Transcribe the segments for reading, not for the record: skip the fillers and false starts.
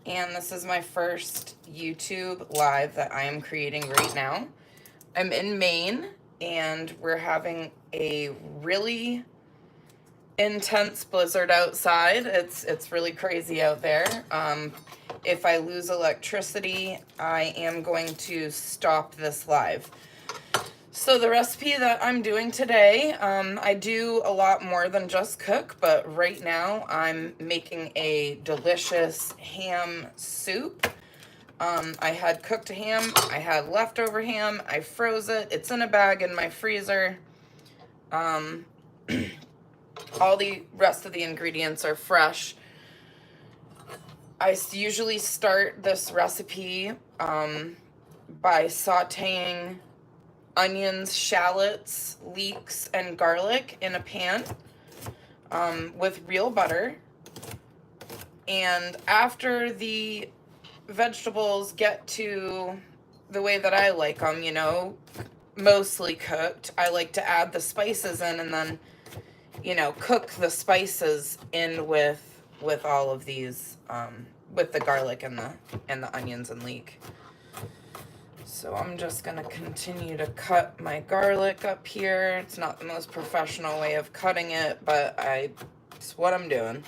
and this is my first YouTube live that I am creating right now. I'm in Maine, and we're having a really intense blizzard outside. It's really crazy out there. If I lose electricity, I am going to stop this live. So the recipe that I'm doing today, I do a lot more than just cook, but right now I'm making a delicious ham soup. I had cooked ham, I had leftover ham, I froze it, it's in a bag in my freezer. All the rest of the ingredients are fresh. I usually start this recipe by sauteing onions, shallots, leeks, and garlic in a pan with real butter. And after the vegetables get to the way that I like them, you know, mostly cooked, I like to add the spices in and then, you know, cook the spices in with all of these, with the garlic and the onions and leek. So I'm just gonna continue to cut my garlic up here. It's not the most professional way of cutting it, but it's what I'm doing.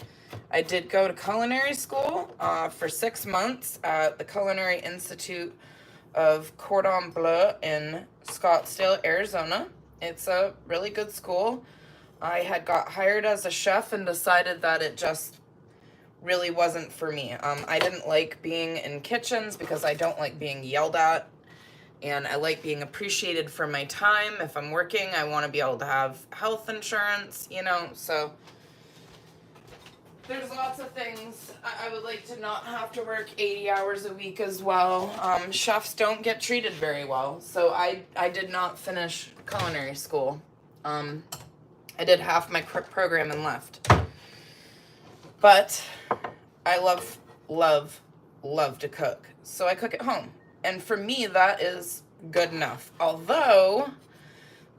I did go to culinary school for 6 months at the Culinary Institute of Cordon Bleu in Scottsdale, Arizona. It's a really good school. I had got hired as a chef and decided that it just really wasn't for me. I didn't like being in kitchens because I don't like being yelled at. And I like being appreciated for my time. If I'm working, I want to be able to have health insurance, you know, so there's lots of things. I would like to not have to work 80 hours a week as well. Chefs don't get treated very well, so I did not finish culinary school. I did half my program and left. But I love to cook, so I cook at home. And for me, that is good enough. Although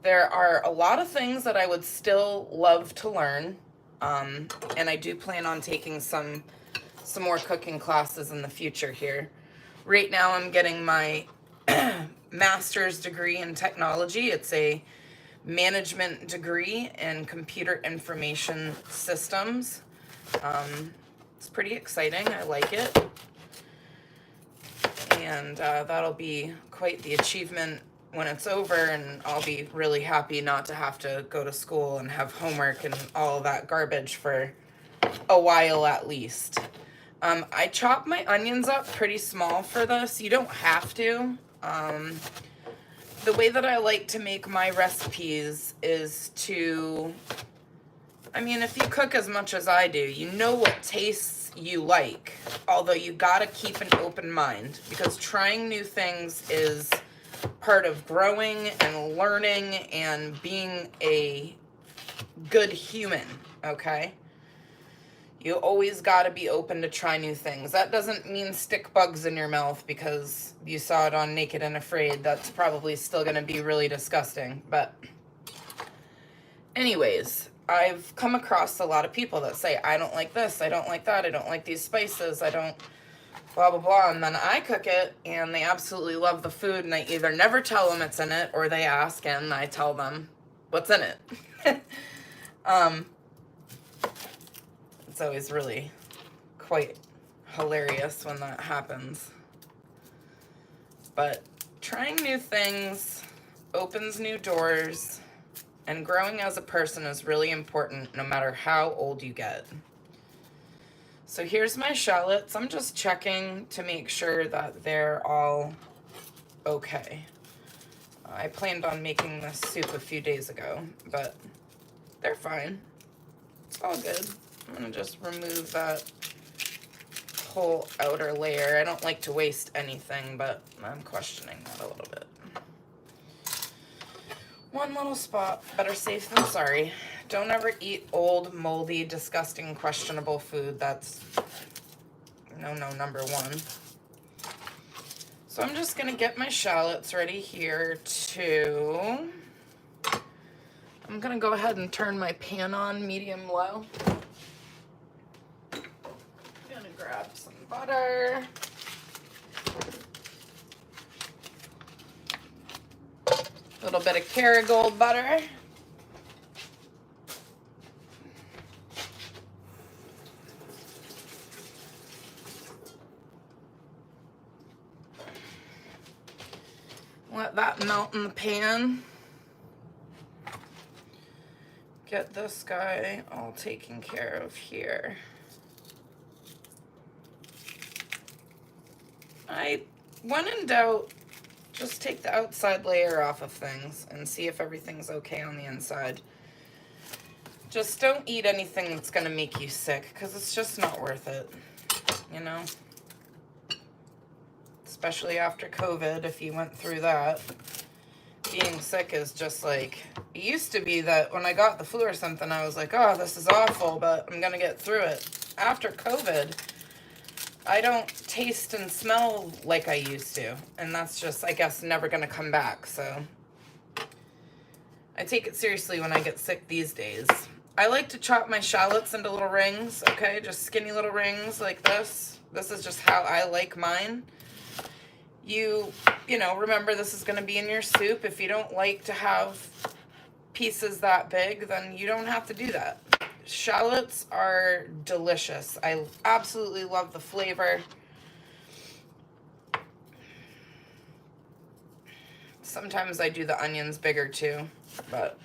there are a lot of things that I would still love to learn. And I do plan on taking some more cooking classes in the future here. Right now I'm getting my master's degree in technology. It's a management degree in computer information systems. It's pretty exciting. I like it. And that'll be quite the achievement when it's over, and I'll be really happy not to have to go to school and have homework and all that garbage for a while at least. I chop my onions up pretty small for this. You don't have to. The way that I like to make my recipes is to, I mean, if you cook as much as I do, you know what tastes you like, although you gotta keep an open mind, because trying new things is part of growing and learning and being a good human, okay? You always gotta be open to try new things. That doesn't mean stick bugs in your mouth because you saw it on Naked and Afraid. That's probably still gonna be really disgusting, but anyways, I've come across a lot of people that say, I don't like this, I don't like that, I don't like these spices, I don't blah, blah, blah. And then I cook it and they absolutely love the food, and I either never tell them it's in it or they ask and I tell them what's in it. It's always really quite hilarious when that happens. But trying new things opens new doors. And growing as a person is really important no matter how old you get. So here's my shallots. I'm just checking to make sure that they're all okay. I planned on making this soup a few days ago, but they're fine. It's all good. I'm gonna just remove that whole outer layer. I don't like to waste anything, but I'm questioning that a little bit. One little spot, better safe than sorry. Don't ever eat old, moldy, disgusting, questionable food. That's no, number one. So I'm just gonna get my shallots ready here too. I'm gonna go ahead and turn my pan on medium low. I'm gonna grab some butter. A little bit of Kerrygold butter. Let that melt in the pan. Get this guy all taken care of here. When in doubt, just take the outside layer off of things and see if everything's okay on the inside. Just don't eat anything that's gonna make you sick, because it's just not worth it, you know? Especially after COVID, if you went through that. Being sick is just like, it used to be that when I got the flu or something, I was like, oh, this is awful, but I'm gonna get through it. After COVID, I don't taste and smell like I used to, and that's just, I guess, never gonna come back. So I take it seriously when I get sick these days. I like to chop my shallots into little rings, okay? Just skinny little rings like this. This is just how I like mine. You know, remember this is gonna be in your soup. If you don't like to have pieces that big, then you don't have to do that. Shallots are delicious. I absolutely love the flavor. Sometimes I do the onions bigger too, but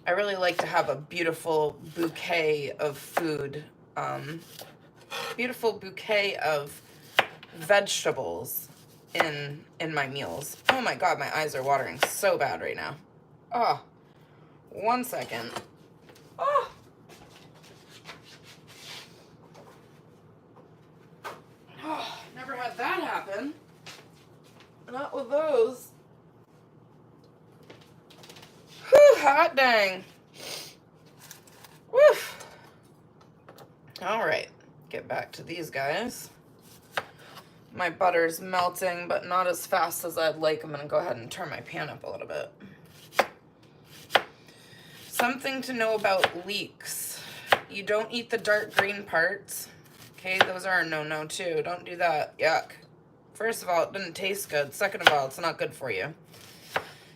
I really like to have a beautiful bouquet of food, beautiful bouquet of vegetables in my meals. Oh my God, my eyes are watering so bad right now. Oh, 1 second. Oh. Oh, never had that happen. Not with those. Whew, hot dang. Woof. All right, get back to these guys. My butter's melting, but not as fast as I'd like. I'm gonna go ahead and turn my pan up a little bit. Something to know about leeks. You don't eat the dark green parts. Okay, those are a no-no too. Don't do that. Yuck. First of all, it didn't taste good. Second of all, it's not good for you.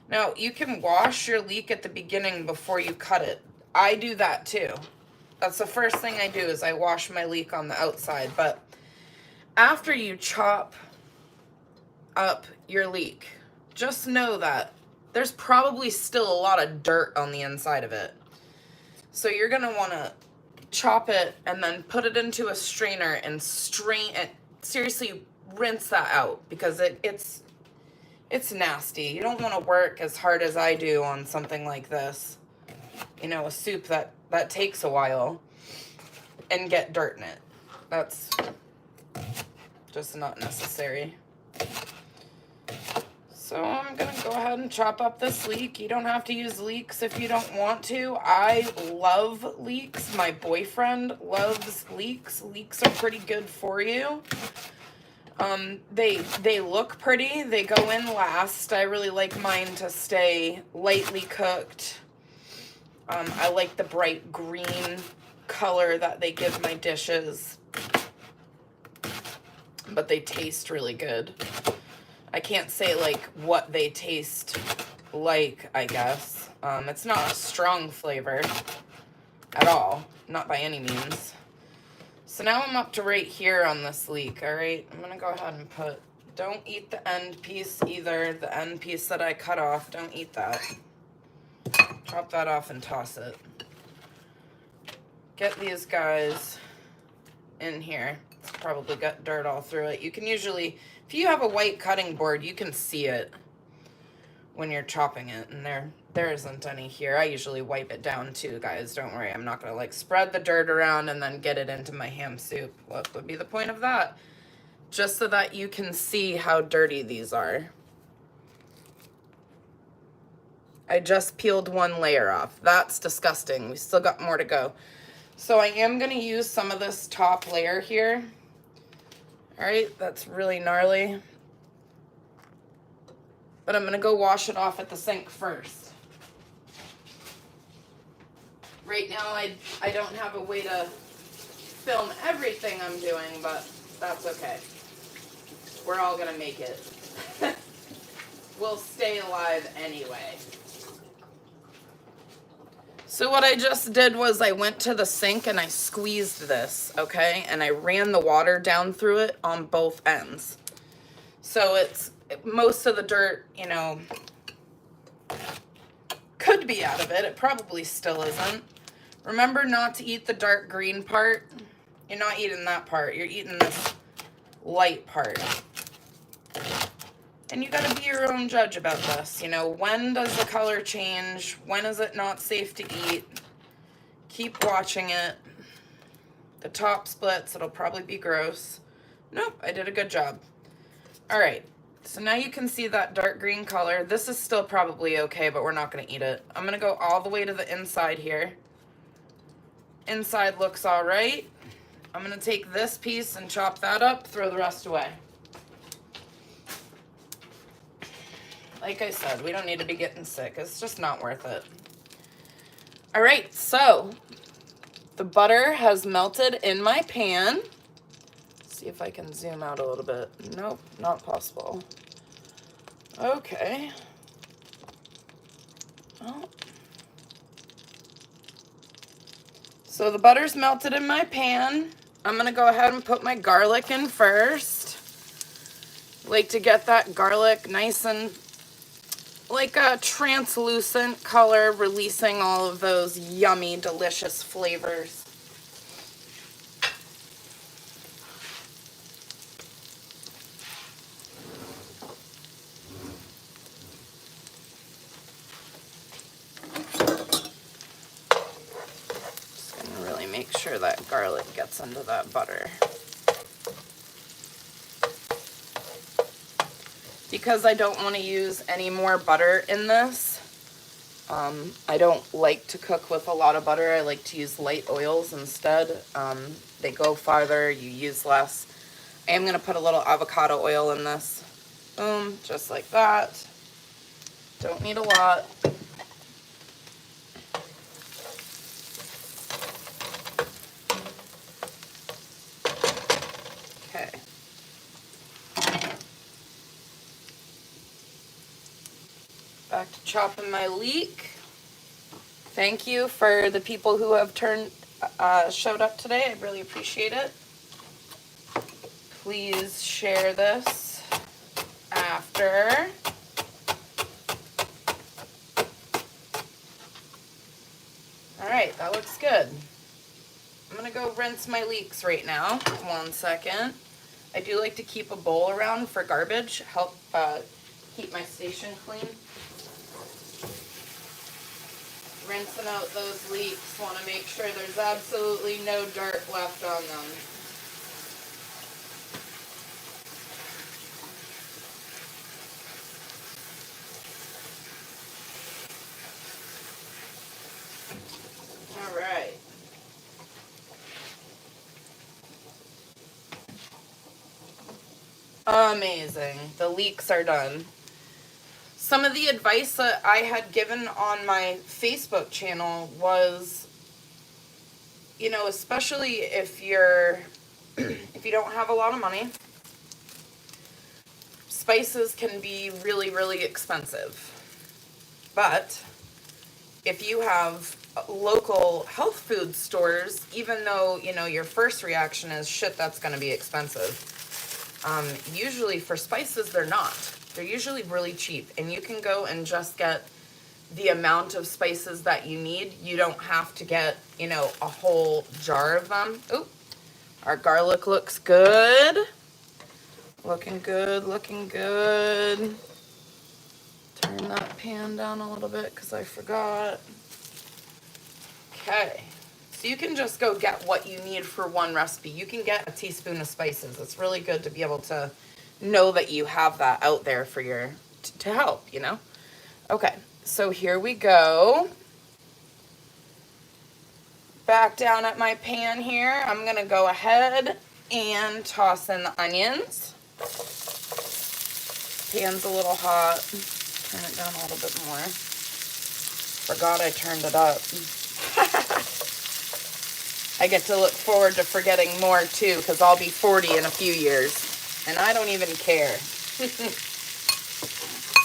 Now, you can wash your leek at the beginning before you cut it. I do that too. That's the first thing I do, is I wash my leek on the outside. But after you chop up your leek, just know that there's probably still a lot of dirt on the inside of it. So you're gonna wanna chop it and then put it into a strainer and strain it. Seriously, rinse that out, because it's nasty. You don't wanna work as hard as I do on something like this. You know, a soup that takes a while, and get dirt in it. That's just not necessary. So I'm gonna go ahead and chop up this leek. You don't have to use leeks if you don't want to. I love leeks. My boyfriend loves leeks. Leeks are pretty good for you. They look pretty. They go in last. I really like mine to stay lightly cooked. I like the bright green color that they give my dishes, but they taste really good. I can't say like what they taste like, I guess. It's not a strong flavor at all, not by any means. So now I'm up to right here on this leek, all right? I'm gonna go ahead and put, don't eat the end piece either. The end piece that I cut off, don't eat that. Chop that off and toss it. Get these guys in here. It's probably got dirt all through it. You can usually, if you have a white cutting board, you can see it when you're chopping it, and there isn't any here. I usually wipe it down too, guys. Don't worry. I'm not gonna like spread the dirt around and then get it into my ham soup. What would be the point of that? Just so that you can see how dirty these are. I just peeled one layer off. That's disgusting. We still got more to go. So I am gonna use some of this top layer here. All right, that's really gnarly. But I'm gonna go wash it off at the sink first. Right now, I don't have a way to film everything I'm doing, but that's okay. We're all gonna make it. We'll stay alive anyway. So what I just did was I went to the sink and I squeezed this, okay? And I ran the water down through it on both ends. So it's, most of the dirt, you know, could be out of it. It probably still isn't. Remember not to eat the dark green part. You're not eating that part. You're eating this light part. And you gotta be your own judge about this. You know, when does the color change? When is it not safe to eat? Keep watching it. The top splits, it'll probably be gross. Nope, I did a good job. All right, so now you can see that dark green color. This is still probably okay, but we're not gonna eat it. I'm gonna go all the way to the inside here. Inside looks all right. I'm gonna take this piece and chop that up, throw the rest away. Like I said, we don't need to be getting sick. It's just not worth it. All right, so the butter has melted in my pan. Let's see if I can zoom out a little bit. Nope, not possible. Okay. Oh. So the butter's melted in my pan. I'm gonna go ahead and put my garlic in first. Like to get that garlic nice and like a translucent color, releasing all of those yummy, delicious flavors. Just gonna really make sure that garlic gets into that butter. Because I don't want to use any more butter in this, I don't like to cook with a lot of butter. I like to use light oils instead. They go farther, you use less. I am going to put a little avocado oil in this. Boom, just like that. Don't need a lot. Okay. Back to chopping my leek. Thank you for the people who have showed up today. I really appreciate it. Please share this after. All right, that looks good. I'm gonna go rinse my leeks right now. 1 second. I do like to keep a bowl around for garbage, help keep my station clean. Rinsing out those leeks, want to make sure there's absolutely no dirt left on them. All right. Amazing. The leeks are done. Some of the advice that I had given on my Facebook channel was, you know, especially if you're, if you don't have a lot of money, spices can be really, really expensive. But if you have local health food stores, even though, you know, your first reaction is, shit, that's going to be expensive. Usually for spices, they're not. They're usually really cheap, and you can go and just get the amount of spices that you need. You don't have to get, you know, a whole jar of them. Oop, our garlic looks good. Looking good, looking good. Turn that pan down a little bit because I forgot. Okay. So you can just go get what you need for one recipe. You can get a teaspoon of spices. It's really good to be able to know that you have that out there for your, to help, you know? Okay, so here we go. Back down at my pan here, I'm gonna go ahead and toss in the onions. Pan's a little hot. Turn it down a little bit more. Forgot I turned it up. I get to look forward to forgetting more too, because I'll be 40 in a few years. And I don't even care.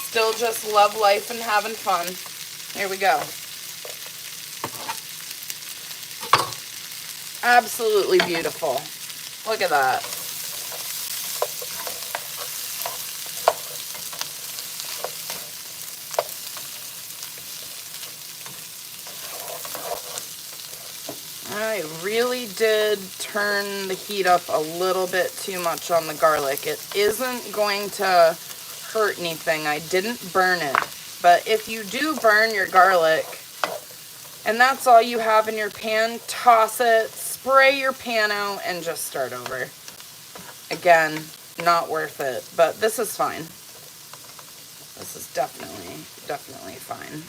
Still just love life and having fun. Here we go. Absolutely beautiful. Look at that. I really did turn the heat up a little bit too much on the garlic. It isn't going to hurt anything. I didn't burn it. But if you do burn your garlic, and that's all you have in your pan, toss it, spray your pan out, and just start over. Again, not worth it, but this is fine. This is definitely fine.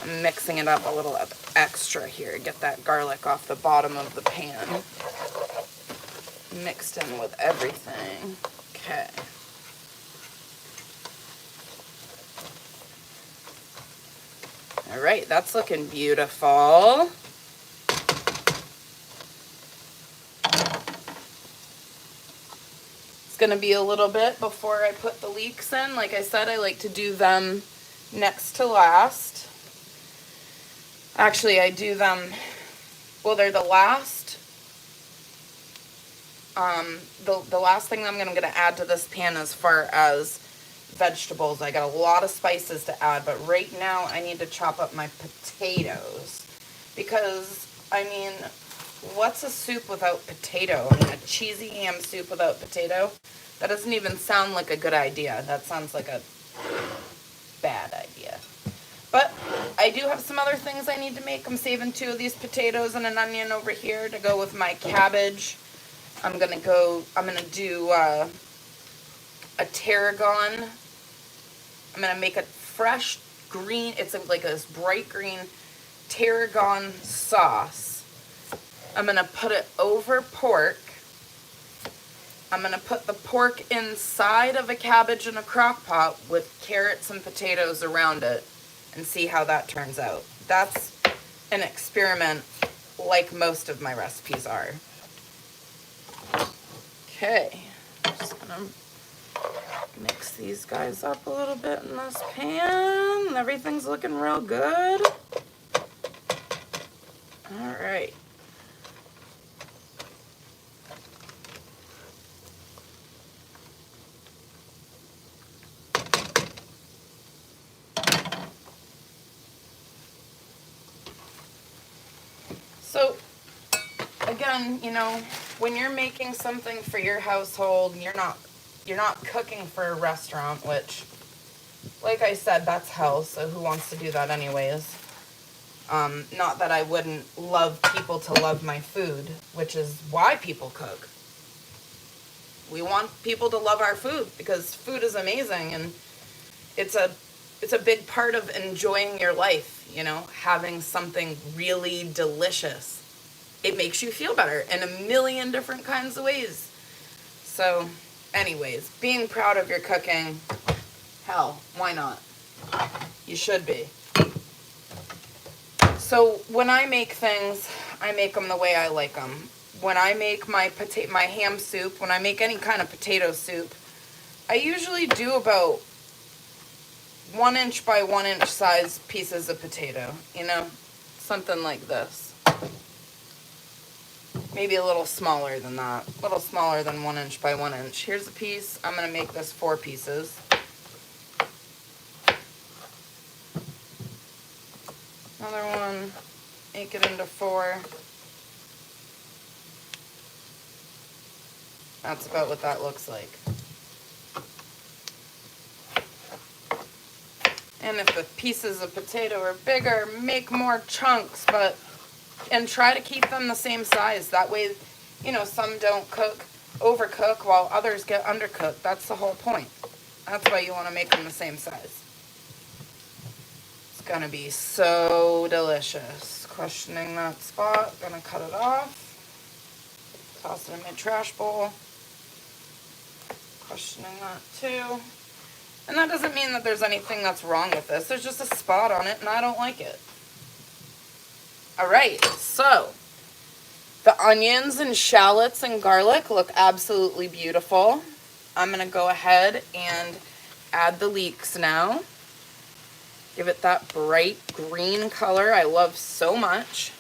I'm mixing it up a little extra here. Get that garlic off the bottom of the pan. Mixed in with everything. Okay. All right, that's looking beautiful. It's gonna be a little bit before I put the leeks in. Like I said, I like to do them next to last. Actually, I do them, well, they're the last. The last thing I'm gonna add to this pan as far as vegetables. I got a lot of spices to add, but right now I need to chop up my potatoes. Because, I mean, what's a soup without potato? I mean, a cheesy ham soup without potato? That doesn't even sound like a good idea. That sounds like a bad idea. But I do have some other things I need to make. I'm saving 2 of these potatoes and an onion over here to go with my cabbage. I'm gonna do a tarragon. I'm gonna make a fresh green, it's like this bright green tarragon sauce. I'm gonna put it over pork. I'm gonna put the pork inside of a cabbage in a crock pot with carrots and potatoes around it and see how that turns out. That's an experiment like most of my recipes are. Okay, just gonna mix these guys up a little bit in this pan. Everything's looking real good. All right. So, again, you know, when you're making something for your household, you're not cooking for a restaurant, which, like I said, that's hell, so who wants to do that anyways? Not that I wouldn't love people to love my food, which is why people cook. We want people to love our food because food is amazing, and it's a big part of enjoying your life, you know, having something really delicious. It makes you feel better in a million different kinds of ways. So, anyways, being proud of your cooking, hell, why not? You should be. So, when I make things, I make them the way I like them. When I make my ham soup, when I make any kind of potato soup, I usually do about 1 inch by 1 inch size pieces of potato, you know, something like this. Maybe a little smaller than that, a little smaller than 1 inch by 1 inch. Here's a piece. I'm going to make this 4 pieces. Another one, make it into 4. That's about what that looks like. And if the pieces of potato are bigger, make more chunks, and try to keep them the same size. That way, you know, some don't overcook while others get undercooked. That's the whole point. That's why you want to make them the same size. It's gonna be so delicious. Questioning that spot, gonna cut it off. Toss it in my trash bowl. Questioning that too. And that doesn't mean that there's anything that's wrong with this. There's just a spot on it and I don't like it. All right, so The onions and shallots and garlic look absolutely beautiful. I'm going to go ahead and add the leeks now. Give it that bright green color I love so much.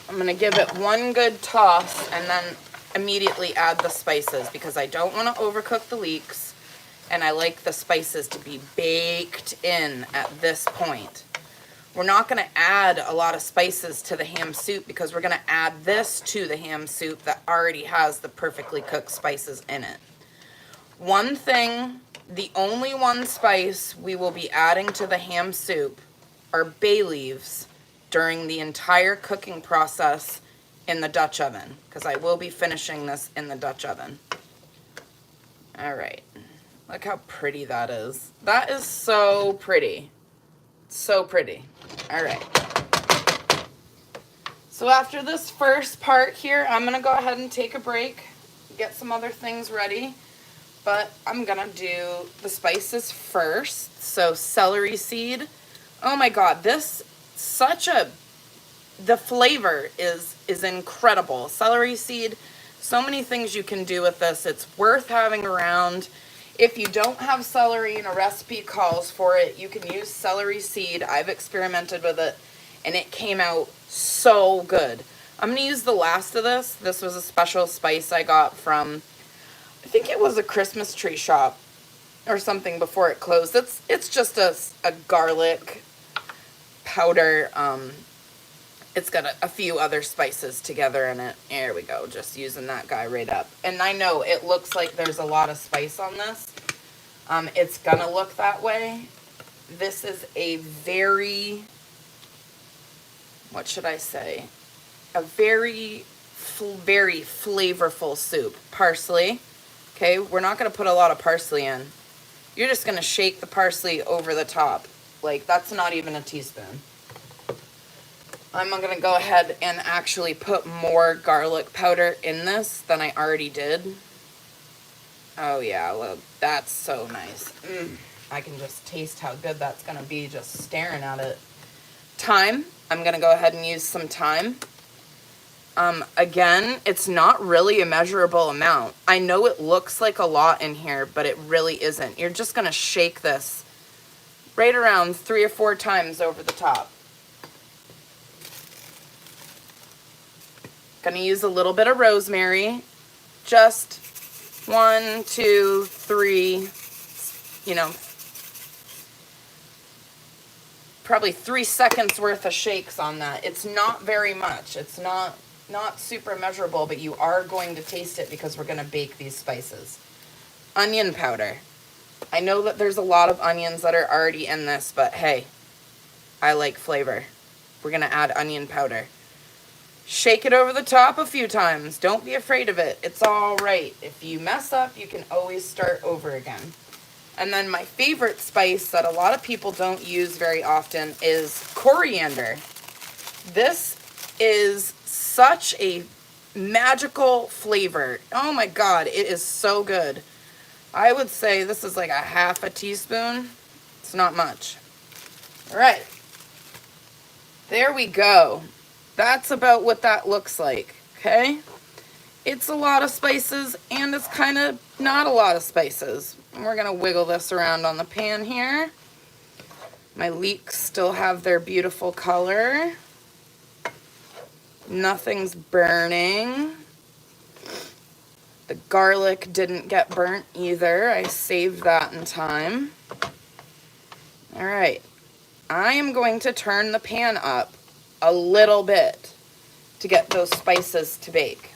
I'm going to give it one good toss and then immediately add the spices because I don't want to overcook the leeks and I like the spices to be baked in at this point. We're not going to add a lot of spices to the ham soup because we're going to add this to the ham soup that already has the perfectly cooked spices in it. One thing, the only one spice we will be adding to the ham soup are bay leaves during the entire cooking process in the Dutch oven because I will be finishing this in the Dutch oven. All right, look how pretty that is. That is so pretty. So pretty. All right. So after this first part here, I'm going to go ahead and take a break, get some other things ready, but I'm going to do the spices first. So celery seed. Oh my God, this the flavor is incredible. Celery seed, so many things you can do with this. It's worth having around. If you don't have celery and a recipe calls for it, you can use celery seed. I've experimented with it, and it came out so good. I'm going to use the last of this. This was a special spice I got from, I think it was a Christmas tree shop or something before it closed. It's just a garlic powder. It's got a few other spices together in it. There we go, just using that guy right up. And I know it looks like there's a lot of spice on this. It's gonna look that way. This is a very, what should I say? A very flavorful soup. Parsley. Okay, we're not gonna put a lot of parsley in. You're just gonna shake the parsley over the top. Like, that's not even a teaspoon. I'm going to go ahead and actually put more garlic powder in this than I already did. Oh yeah, look, that's so nice. I can just taste how good that's going to be just staring at it. Thyme, I'm going to go ahead and use some thyme. Again, it's not really a measurable amount. I know it looks like a lot in here, but it really isn't. You're just going to shake this right around 3 or 4 times over the top. Gonna use a little bit of rosemary, just 1, 2, 3, probably 3 seconds worth of shakes on that. It's not very much. It's not super measurable, but you are going to taste it because we're gonna bake these spices. Onion powder. I know that there's a lot of onions that are already in this, but hey, I like flavor. We're gonna add onion powder. Shake it over the top a few times. Don't be afraid of it. It's all right. If you mess up, you can always start over again. And then my favorite spice that a lot of people don't use very often is coriander. This is such a magical flavor. Oh my God, it is so good. I would say this is like a half a teaspoon. It's not much. All right. There we go. That's about what that looks like, okay? It's a lot of spices, and it's kind of not a lot of spices. And we're going to wiggle this around on the pan here. My leeks still have their beautiful color. Nothing's burning. The garlic didn't get burnt either. I saved that in time. All right. I am going to turn the pan up a little bit to get those spices to bake.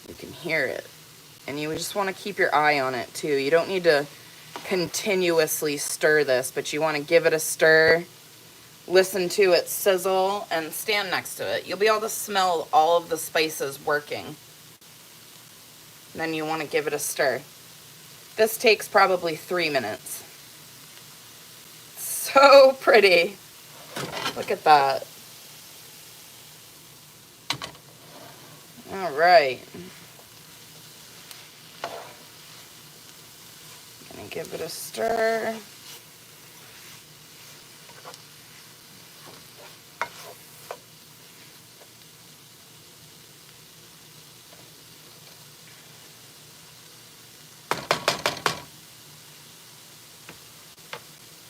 You can hear it, and you just want to keep your eye on it too. You don't need to continuously stir this, but you want to give it a stir, listen to it sizzle, and stand next to it. You'll be able to smell all of the spices working. And then you want to give it a stir. This takes probably 3 minutes. So pretty. Look at that. All right. Gonna give it a stir.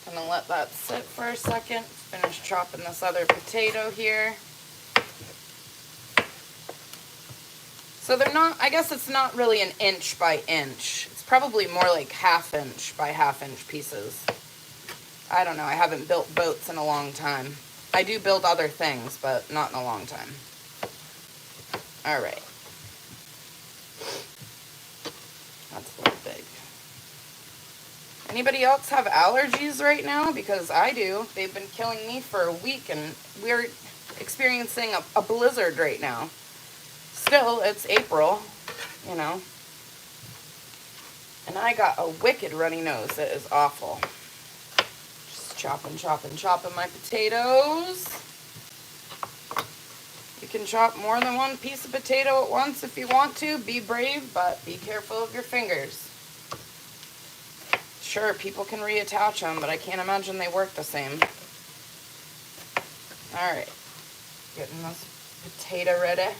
Gonna let that sit for a second. Finish chopping this other potato here. So they're not, I guess it's not really an inch by inch. It's probably more like half-inch by half-inch pieces. I don't know, I haven't built boats in a long time. I do build other things, but not in a long time. All right. That's a little big. Anybody else have allergies right now? Because I do. They've been killing me for a week, and we're experiencing a blizzard right now. Still, it's April, you know. And I got a wicked runny nose. It is awful. Just chopping my potatoes. You can chop more than one piece of potato at once if you want to. Be brave, but be careful of your fingers. Sure, people can reattach them, but I can't imagine they work the same. All right, getting this potato ready.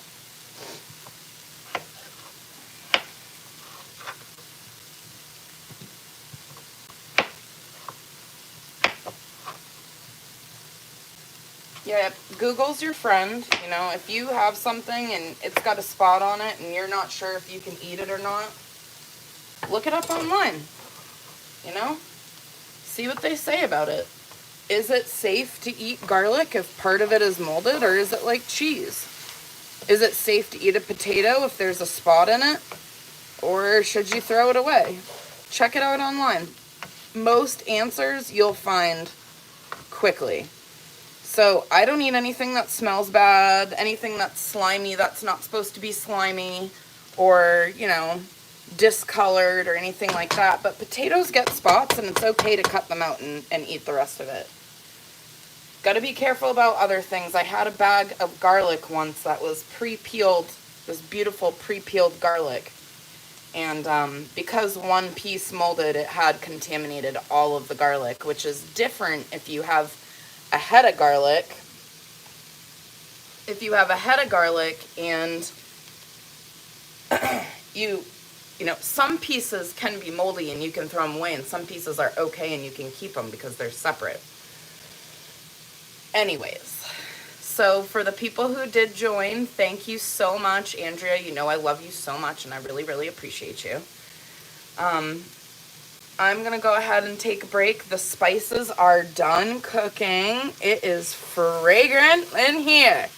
Yeah, Google's your friend. You know, if you have something and it's got a spot on it and you're not sure if you can eat it or not, look it up online. You know, see what they say about it. Is it safe to eat garlic if part of it is molded, or is it like cheese? Is it safe to eat a potato if there's a spot in it, or should you throw it away? Check it out online. Most answers you'll find quickly. So I don't eat anything that smells bad, anything that's slimy that's not supposed to be slimy, or, you know, discolored or anything like that. But potatoes get spots, and it's okay to cut them out and eat the rest of it. Got to be careful about other things. I had a bag of garlic once that was pre-peeled, this beautiful pre-peeled garlic. And because one piece molded, it had contaminated all of the garlic, which is different if you have a head of garlic. If you have a head of garlic and you know, some pieces can be moldy and you can throw them away, and some pieces are okay and you can keep them because they're separate. Anyways, so for the people who did join, thank you so much. Andrea, you know I love you so much, and I really, really appreciate you. I'm going to go ahead and take a break. The spices are done cooking. It is fragrant in here.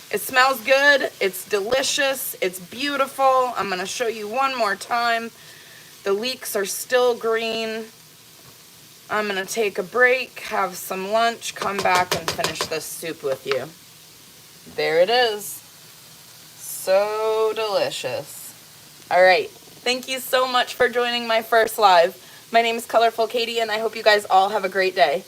It smells good. It's delicious. It's beautiful. I'm going to show you one more time. The leeks are still green. I'm going to take a break, have some lunch, come back and finish this soup with you. There it is. So delicious. All right. Thank you so much for joining my first live. My name is Colorful Caitie, and I hope you guys all have a great day.